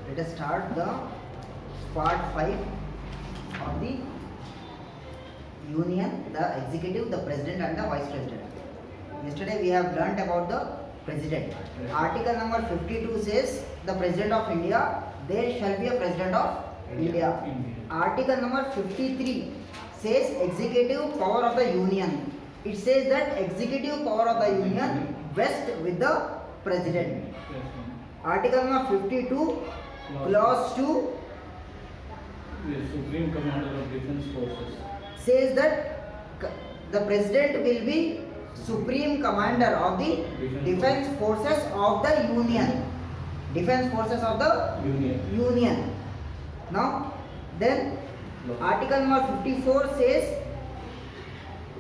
Let us start the part 5 of the union, the executive, the president and the vice president. Yesterday we have learnt about the president. Article number 52 says the president of India, there shall be a president of India. Article number 53 says executive power of the union. It says that executive power of the union rests with the president. Article number 52 clause 2 The Supreme Commander of Defence Forces. says that the president will be supreme commander of the defense forces of the union. Defense forces of the union. Now then article number 54 says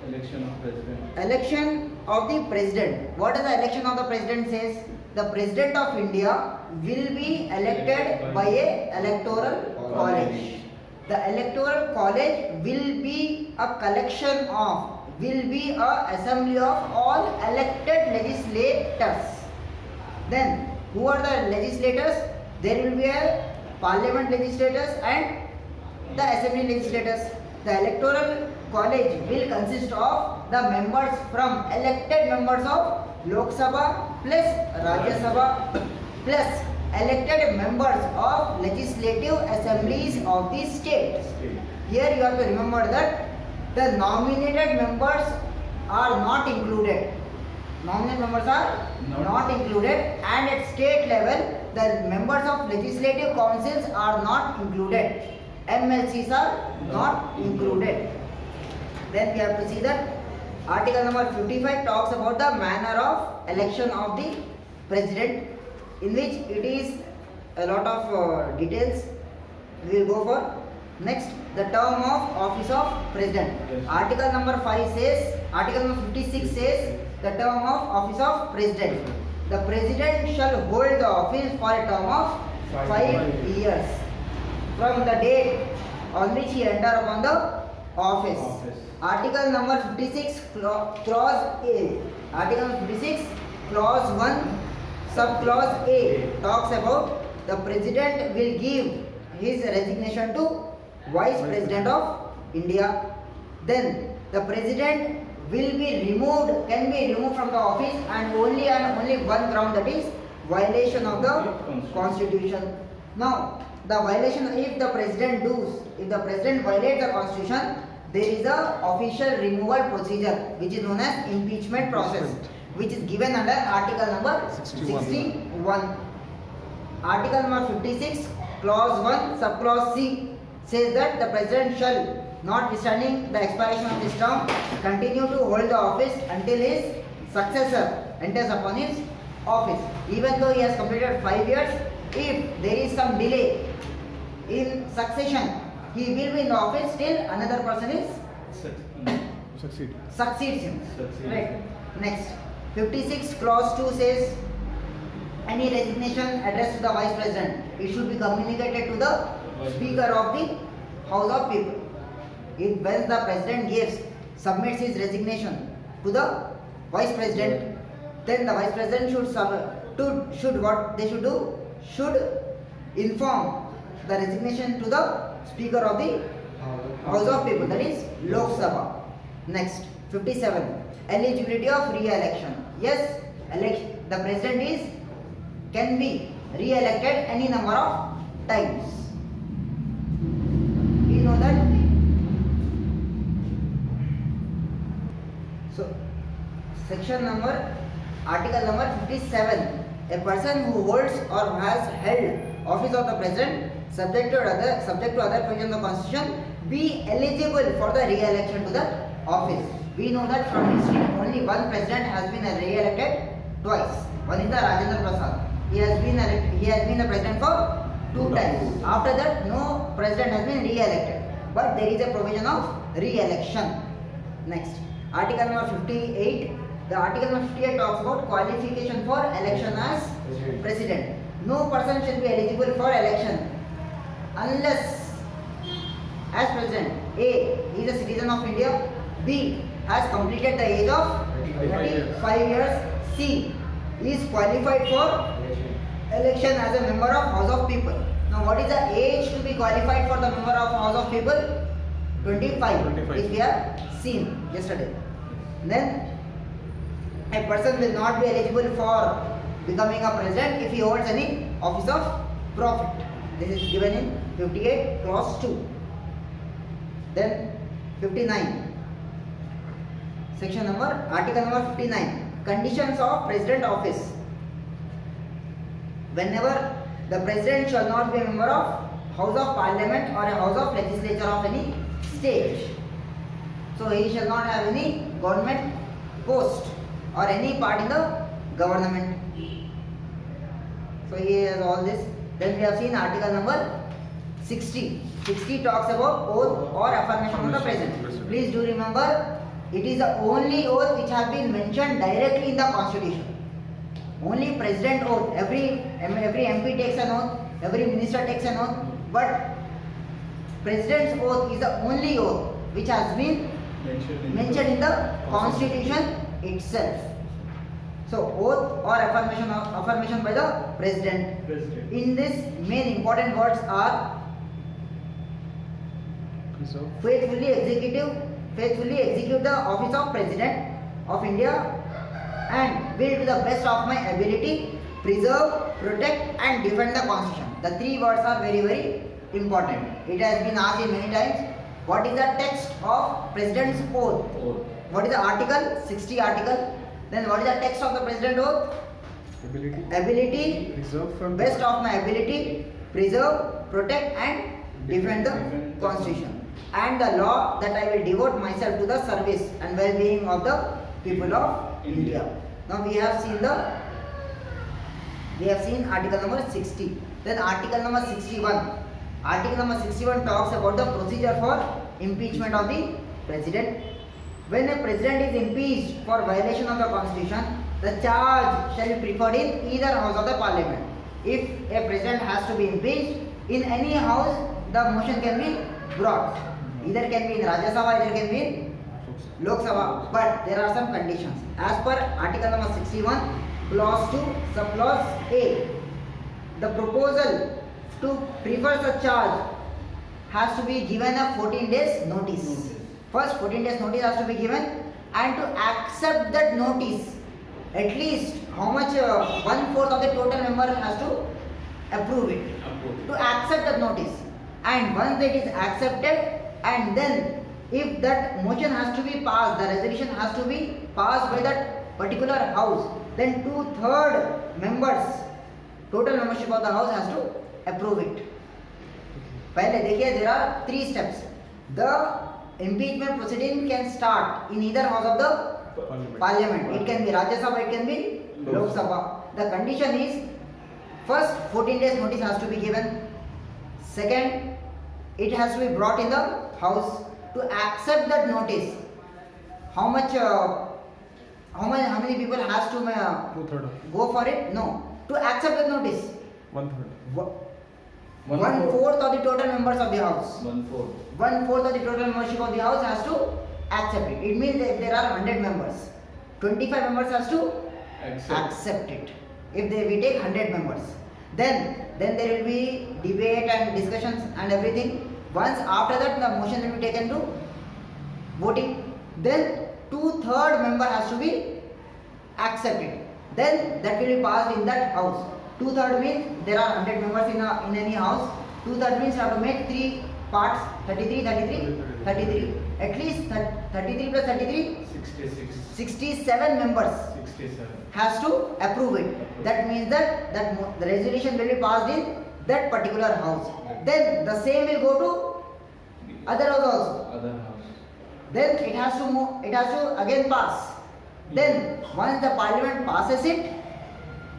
Election of President. election of the president. What is the election of the president says? The president of India will be elected by a electoral college. The electoral college will be a collection of, will be a assembly of all elected legislators. Then who are the legislators? There will be a parliament legislators and the assembly legislators. The electoral college will consist of the members from elected members of Lok Sabha plus Rajya Sabha plus elected members of legislative assemblies of the states. Here you have to remember that the nominated members are not included. Nominated members are not included, and at state level the members of legislative councils are not included. MLCs are not included. Then we have to see that article number 55 talks about the manner of election of the president, in which it is a lot of details we will go for. Next, the term of office of president. Yes. Article number 5 says, article number 56 says the term of office of president. The president shall hold the office for a term of 5 years from the date on which he enter upon the office. Article number 56 clause A. Article number 56 clause 1 subclause A talks about the president will give his resignation to vice president of India. Then the president will be removed, can be removed from the office and only one ground, that is violation of the constitution. Now the violation, if the president violates the constitution, there is a official removal procedure which is known as impeachment process, which is given under article number 61. Article number 56 clause 1 subclause C says that the president shall, notwithstanding the expiration of his term, continue to hold the office until his successor enters upon his office. Even though he has completed 5 years, if there is some delay in succession, he will be in the office till another person is succeeds him. Right. Next, 56 clause 2 says any resignation addressed to the vice president, it should be communicated to the speaker of the House of People. If when the president submits his resignation to the vice president, then the vice president should inform the resignation to the speaker of the House of People, that is Lok Sabha. Next, 57 eligibility of re-election. Yes, the president can be re-elected any number of times. We know that. So section number, article number 57, a person who holds or has held office of the president subject to other provisions of the constitution be eligible for the re-election to the office. We know that from history only one president has been re-elected twice. One is the Rajendra Prasad. He has been the president for 2 times. After that, no president has been re-elected. But there is a provision of re-election. Next, article number 58. The article number 58 talks about qualification for election as president. No person should be eligible for election unless, as president, A, he is a citizen of India, B, has completed the age of 35 years, C, is qualified for election as a member of House of People. what is the age to be qualified for the member of House of People? 25, 25. which we have seen yesterday. Then a person will not be eligible for becoming a president if he holds any office of profit. This is given in 58 clause 2. Then 59. Section number, article number 59. Conditions of president office. Whenever the president shall not be a member of House of Parliament or a House of Legislature of any state. So he shall not have any government post or any part in the government. So he has all this. Then we have seen article number 60. 60 talks about oath or affirmation of the president. Please do remember, it is the only oath which has been mentioned directly in the constitution. Only president oath. Every MP takes an oath, every minister takes an oath, but president's oath is the only oath which has been mentioned in the constitution itself. So oath or affirmation by the president. In this, main important words are faithfully execute the office of president of India and will to the best of my ability preserve, protect and defend the constitution. The three words are very, very important. It has been asked in many times, what is the text of president's oath? What is the article? 60 article. Then what is the text of the president oath? Ability Reserve from best of my ability, preserve, protect and defend the constitution. And the law that I will devote myself to the service and well-being of the people of India. Now we have seen article number 60. Then article number 61. Article number 61 talks about the procedure for impeachment of the president. When a president is impeached for violation of the constitution, the charge shall be preferred in either house of the parliament. If a president has to be impeached, in any house the motion can be brought. Either can be in Rajya Sabha, either can be in Lok Sabha, but there are some conditions. As per article number 61, clause 2, subclause A, the proposal to prefer such charge has to be given a 14 days notice. First 14 days notice has to be given, and to accept that notice, at least how much 1/4 of the total member has to approve it. To accept that notice, and once it is accepted, and then if that motion has to be passed, the resolution has to be passed by that particular house, then 2/3 members, total membership of the house has to approve it. पहले देखिए, there are 3 steps. The impeachment proceeding can start in either house of the parliament. It can be Rajya Sabha, it can be Lok Sabha. The condition is, first 14 days notice has to be given. Second, it has to be brought in the house. To accept that notice, how many people has to 2/3. go for it? No. To accept the notice, 1/3. 1/4 of the total members of the house. 1/4. 1/4 of the total membership of the house has to accept it. It means that if there are 100 members, 25 members has to accept it. If we take 100 members, then there will be debate and discussions and everything. Once after that, the motion will be taken to voting. Then 2/3 member has to be accepted. Then that will be passed in that house. 2/3 means there are 100 members in any house. 2/3 means you have to make 3 parts, 33, 33, 33. At least 33 plus 33, 66. 67 members 67. has to approve it. That means that the resolution will be passed in that particular house. Then the same will go to other house also. Other house. Then it has to move, it has to again pass. Then once the parliament passes it,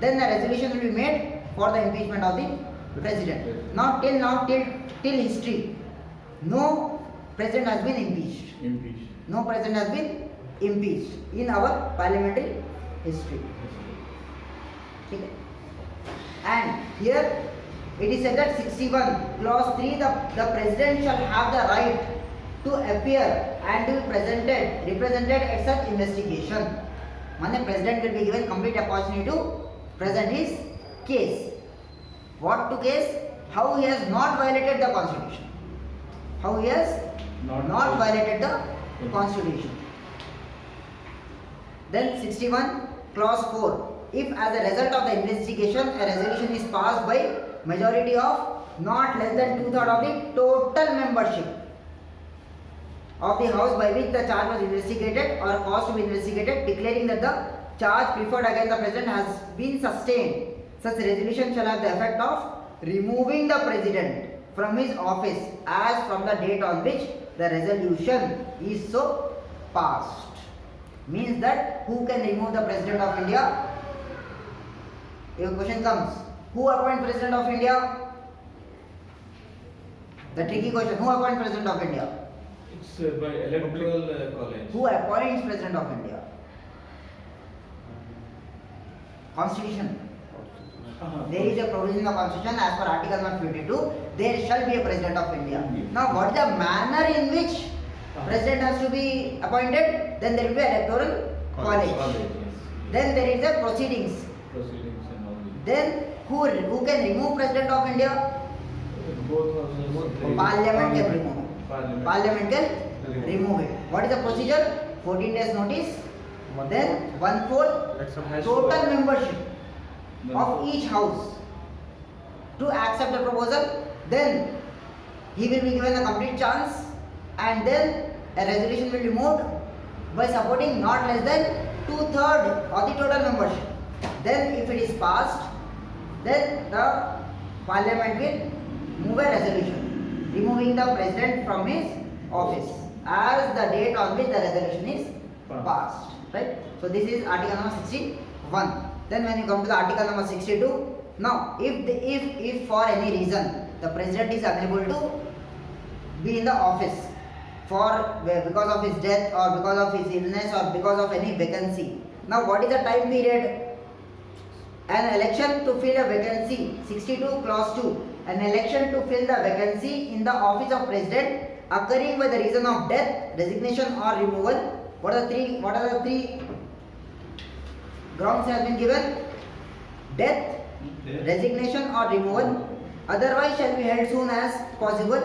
then the resolution will be made for the impeachment of the president. Now till history, no president has been impeached. Impeached. No president has been impeached in our parliamentary history. Okay. And here it is said that 61 clause 3, the president shall have the right to appear and to be represented at such investigation. Meaning president will be given complete opportunity to present his case. What to case? how he has not violated the constitution. How he has not violated the constitution. Then 61 clause 4. If as a result of the investigation a resolution is passed by majority of not less than 2/3 of the total membership of the house by which the charge was investigated or caused to be investigated, declaring that the charge preferred against the president has been sustained, such resolution shall have the effect of removing the president from his office as from the date on which the resolution is so passed. Means that who can remove the president of India? Your question comes, who appoints president of India? The tricky question, who appoints president of India? It's by electoral college. Who appoints president of India? Constitution. There is a provision in the constitution as per article 152, there shall be a president of India. Now what is the manner in which president has to be appointed? Then there will be electoral college. Yes. Then there is the proceedings. Proceedings and all these. Then who can remove president of India? Both houses. Parliament can remove it. Parliament. Parliament can remove it. What is the procedure? 14 days notice. Then 1/4 total membership of each house to accept the proposal. Then he will be given a complete chance, and then a resolution will be moved by supporting not less than 2/3 of the total membership. Then if it is passed, then the parliament will move a resolution removing the president from his office as the date on which the resolution is passed. Right? So this is article number 61. Then when you come to the article number 62, now if for any reason the president is unable to be in the office because of his death or because of his illness or because of any vacancy. Now what is the time period? An election to fill a vacancy, 62 clause 2. An election to fill the vacancy in the office of president occurring by the reason of death, resignation or removal. What are the three grounds have been given? Death, resignation or removal. Otherwise shall be held soon as possible.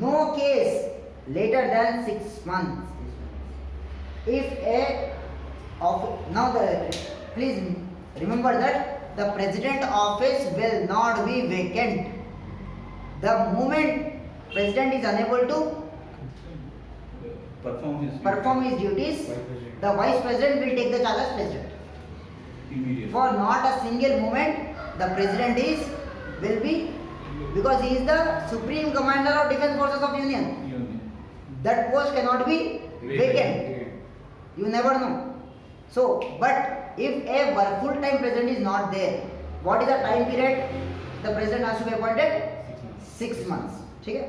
No case later than 6 months. Please remember that the president office will not be vacant. The moment president is unable to perform his duties, the vice president will take the charge as president. Immediately. For not a single moment, the president will be, because he is the supreme commander of defense forces of Union. That post cannot be vacant. You never know. So, but if a full-time president is not there, what is the time period the president has to be appointed? 6 months. Okay?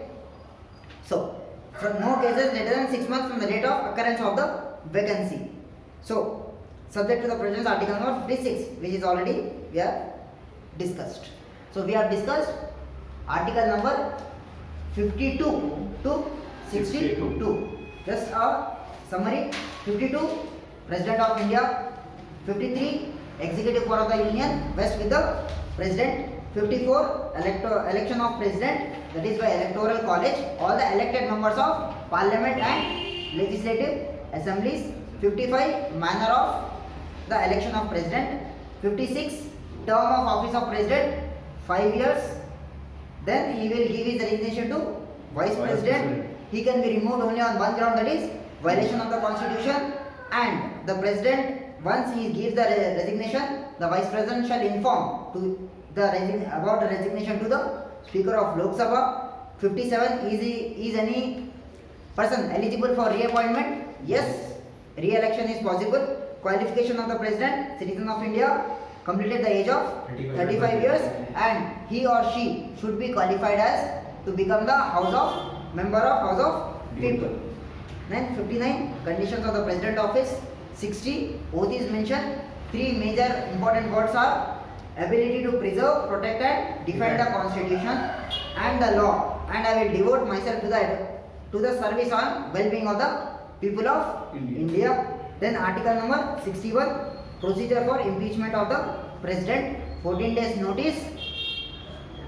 So, from no cases later than 6 months from the date of occurrence of the vacancy. So, subject to the provisions article number 56, which is already we have discussed. So, we have discussed article number 52 to 62. Just a summary. 52, President of India. 53, Executive Power of the Union, vests with the President. 54, election of President, that is by electoral college, all the elected members of Parliament and Legislative Assemblies. 55, manner of the election of President. 56, term of office of President, 5 years. Then he will give his resignation to Vice President. He can be removed only on one ground, that is violation of the Constitution. And the President, once he gives the resignation, the Vice President shall inform about the resignation to the Speaker of Lok Sabha. 57, is any person eligible for reappointment? Yes, re-election is possible. Qualification of the President, citizen of India, completed the age of 35 years, and he or she should be qualified as to become the member of House of People. Then 59, conditions of the President office. 60, oath is mentioned. 3 major important words are ability to preserve, protect and defend the Constitution and the law, and I will devote myself to the service on well-being of the people of India. Then article number 61, procedure for impeachment of the President. 14 days notice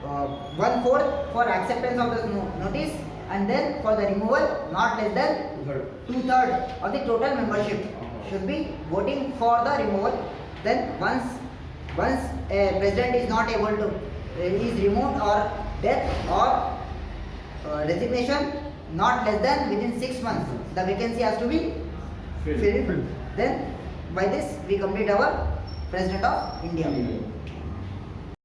1/4 for acceptance of the notice, and then for the removal not less than 2/3 of the total membership should be voting for the removal. Then once a president is not able to is removed, or death or resignation not less than within 6 months, the vacancy has to be filled. Then by this we complete our President of India.